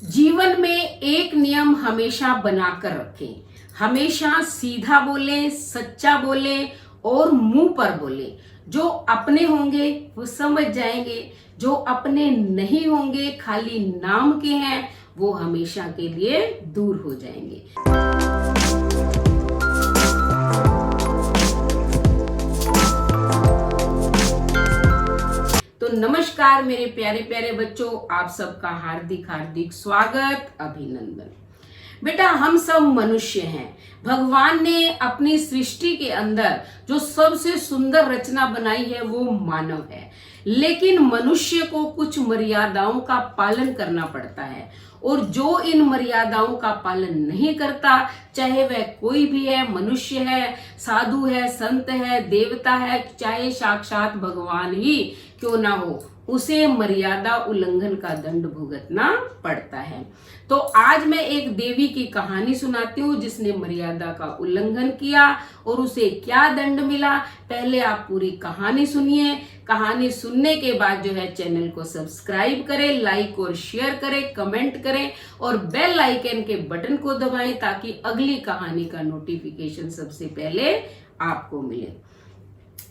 जीवन में एक नियम हमेशा बनाकर रखें। हमेशा सीधा बोले, सच्चा बोले और मुंह पर बोले। जो अपने होंगे वो समझ जाएंगे, जो अपने नहीं होंगे, खाली नाम के हैं, वो हमेशा के लिए दूर हो जाएंगे। तो नमस्कार मेरे प्यारे प्यारे बच्चों, आप सबका हार्दिक हार्दिक स्वागत, अभिनंदन। बेटा, हम सब मनुष्य हैं। भगवान ने अपनी सृष्टि के अंदर जो सबसे सुंदर रचना बनाई है वो मानव है, लेकिन मनुष्य को कुछ मर्यादाओं का पालन करना पड़ता है। और जो इन मर्यादाओं का पालन नहीं करता, चाहे वह कोई भी है, मनुष्य है, साधु है, संत है, देवता है, चाहे साक्षात भगवान ही क्यों ना हो, उसे मर्यादा उल्लंघन का दंड भुगतना पड़ता है। तो आज मैं एक देवी की कहानी सुनाती हूँ जिसने मर्यादा का उल्लंघन किया और उसे क्या दंड मिला। पहले आप पूरी कहानी सुनिए। कहानी सुनने के बाद जो है चैनल को सब्सक्राइब करें, लाइक और शेयर करें, कमेंट करें और बेल आइकन के बटन को दबाएं ताकि अगली कहानी का नोटिफिकेशन सबसे पहले आपको मिले।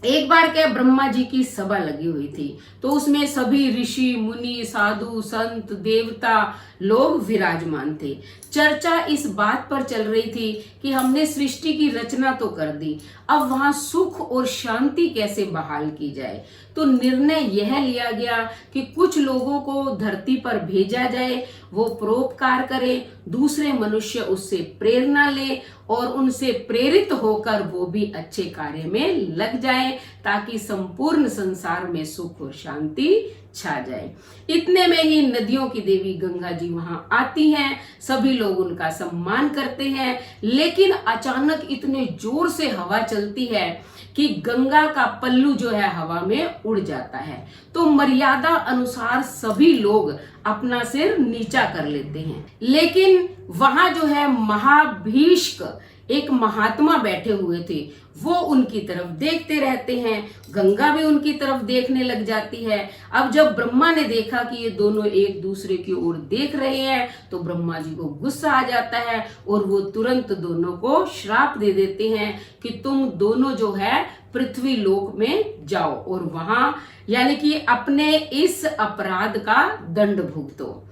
एक बार क्या, ब्रह्मा जी की सभा लगी हुई थी, तो उसमें सभी ऋषि मुनि, साधु संत, देवता लोग विराजमान थे। चर्चा इस बात पर चल रही थी कि हमने सृष्टि की रचना तो कर दी, अब वहां सुख और शांति कैसे बहाल की जाए। तो निर्णय यह लिया गया कि कुछ लोगों को धरती पर भेजा जाए, वो परोपकार करें, दूसरे मनुष्य उससे प्रेरणा ले और उनसे प्रेरित होकर वो भी अच्छे कार्य में लग जाए ताकि संपूर्ण संसार में सुख और शांति छा जाए। इतने में ही नदियों की देवी गंगा जी वहां आती हैं। सभी लोग उनका सम्मान करते हैं, लेकिन अचानक इतने जोर से हवा चलती है कि गंगा का पल्लू जो है हवा में उड़ जाता है। तो मर्यादा अनुसार सभी लोग अपना सिर नीचा कर लेते हैं, लेकिन वहां जो है महाभीष्क एक महात्मा बैठे हुए थे, वो उनकी तरफ देखते रहते हैं। गंगा भी उनकी तरफ देखने लग जाती है। अब जब ब्रह्मा ने देखा कि ये दोनों एक दूसरे की ओर देख रहे हैं, तो ब्रह्मा जी को गुस्सा आ जाता है और वो तुरंत दोनों को श्राप दे देते हैं कि तुम दोनों जो है पृथ्वी लोक में जाओ और वहां यानी कि अपने इस अपराध का दंड भुगतो।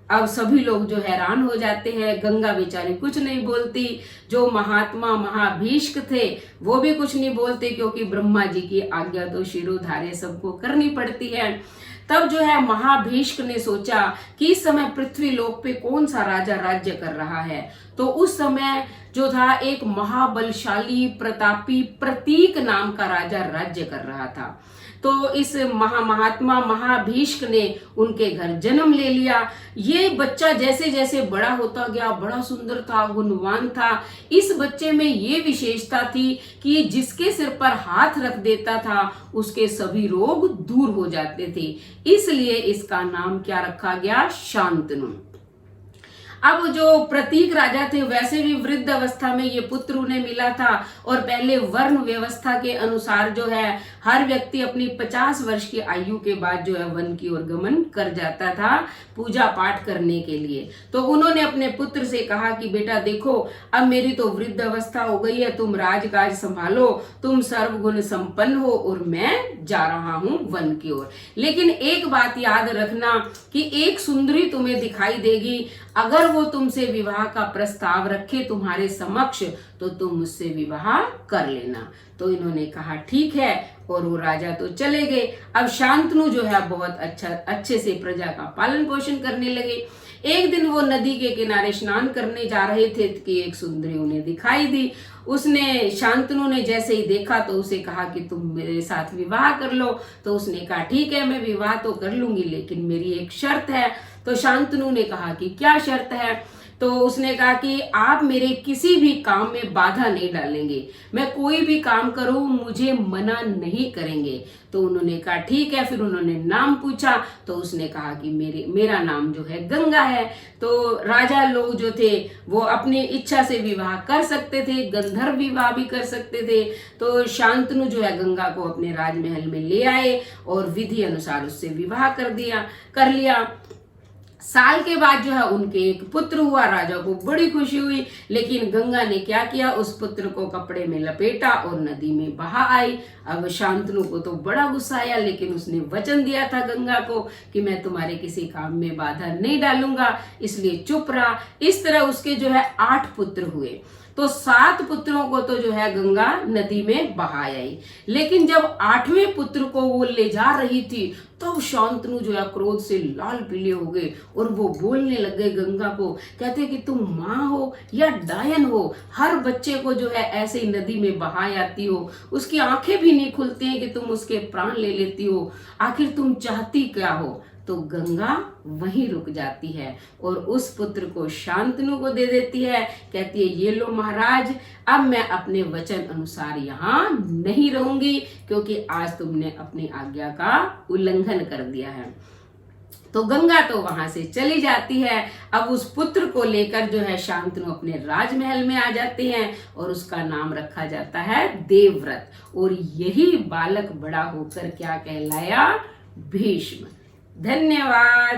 अब सभी लोग जो हैरान हो जाते हैं। गंगा बेचारी कुछ नहीं बोलती, जो महात्मा महाभीष्क थे वो भी कुछ नहीं बोलते, क्योंकि ब्रह्मा जी की आज्ञा तो शिरोधार्य सबको करनी पड़ती है। तब जो है महाभीष्क ने सोचा कि इस समय पृथ्वी लोक पे कौन सा राजा राज्य कर रहा है। तो उस समय जो था एक महाबलशाली प्रतापी प्रतीक नाम का राजा राज्य कर रहा था। तो इस महात्मा महाभीष्क ने उनके घर जन्म ले लिया। ये बच्चा जैसे जैसे बड़ा होता गया, बड़ा सुंदर था, गुणवान था। इस बच्चे में ये विशेषता थी कि जिसके सिर पर हाथ रख देता था उसके सभी रोग दूर हो जाते थे। इसलिए इसका नाम क्या रखा गया? शांतनु। अब जो प्रतीक राजा थे वैसे भी वृद्ध अवस्था में ये पुत्र उन्हें मिला था और पहले वर्ण व्यवस्था के अनुसार जो है हर व्यक्ति अपनी 50 वर्ष की आयु के बाद जो है वन की ओर गमन कर जाता था पूजा पाठ करने के लिए। तो उन्होंने अपने पुत्र से कहा कि बेटा देखो, अब मेरी तो वृद्ध अवस्था हो गई है, तुम राजकाज संभालो, तुम सर्वगुण संपन्न हो और मैं जा रहा हूं वन की ओर। लेकिन एक बात याद रखना कि एक सुंदरी तुम्हें दिखाई देगी, अगर वो तुमसे विवाह का प्रस्ताव रखे तुम्हारे समक्ष तो तुम मुझसे विवाह कर लेना। तो इन्होंने कहा ठीक है, और वो राजा तो चले गए। अब शांतनु जो है बहुत अच्छे से प्रजा का पालन पोषण करने लगे। एक दिन वो नदी के किनारे स्नान करने जा रहे थे कि एक सुंदरी उन्हें दिखाई दी। उसने शांतनु ने जैसे ही देखा तो उसे कहा कि तुम मेरे साथ विवाह कर लो। तो उसने कहा ठीक है, मैं विवाह तो कर लूंगी, लेकिन मेरी एक शर्त है। तो शांतनु ने कहा कि क्या शर्त है? तो उसने कहा कि आप मेरे किसी भी काम में बाधा नहीं डालेंगे, मैं कोई भी काम करूं मुझे मना नहीं करेंगे। तो उन्होंने कहा ठीक है। फिर उन्होंने नाम पूछा तो उसने कहा कि मेरा नाम जो है गंगा है। तो राजा लोग जो थे वो अपनी इच्छा से विवाह कर सकते थे, गंधर्व विवाह भी कर सकते थे। तो शांतनु जो है गंगा को अपने राजमहल में ले आए और विधि अनुसार उससे विवाह कर लिया। साल के बाद जो है उनके एक पुत्र हुआ। राजा को बड़ी खुशी हुई, लेकिन गंगा ने क्या किया, उस पुत्र को कपड़े में लपेटा और नदी में बहा आई। अब शांतनु को तो बड़ा गुस्सा आया, लेकिन उसने वचन दिया था गंगा को कि मैं तुम्हारे किसी काम में बाधा नहीं डालूंगा, इसलिए चुप रहा। इस तरह उसके जो है 8 पुत्र हुए। तो 7 पुत्रों को तो जो है गंगा नदी में बहा आई, लेकिन जब 8वें पुत्र को वो ले जा रही थी तो शांतनु जो है क्रोध से लाल पीले हो गए और वो बोलने लग गए गंगा को, कहते कि तुम माँ हो या डायन हो, हर बच्चे को जो है ऐसे ही नदी में बहा आती हो, उसकी आंखें भी नहीं खुलती हैं कि तुम उसके प्राण ले लेती हो, आखिर तुम चाहती क्या हो। तो गंगा वहीं रुक जाती है और उस पुत्र को शांतनु को दे देती है। कहती है ये लो महाराज, अब मैं अपने वचन अनुसार यहाँ नहीं रहूंगी, क्योंकि आज तुमने अपनी आज्ञा का उल्लंघन कर दिया है। तो गंगा तो वहां से चली जाती है। अब उस पुत्र को लेकर जो है शांतनु अपने राजमहल में आ जाते हैं और उसका नाम रखा जाता है देवव्रत। और यही बालक बड़ा होकर क्या कहलाया, भीष्म। धन्यवाद।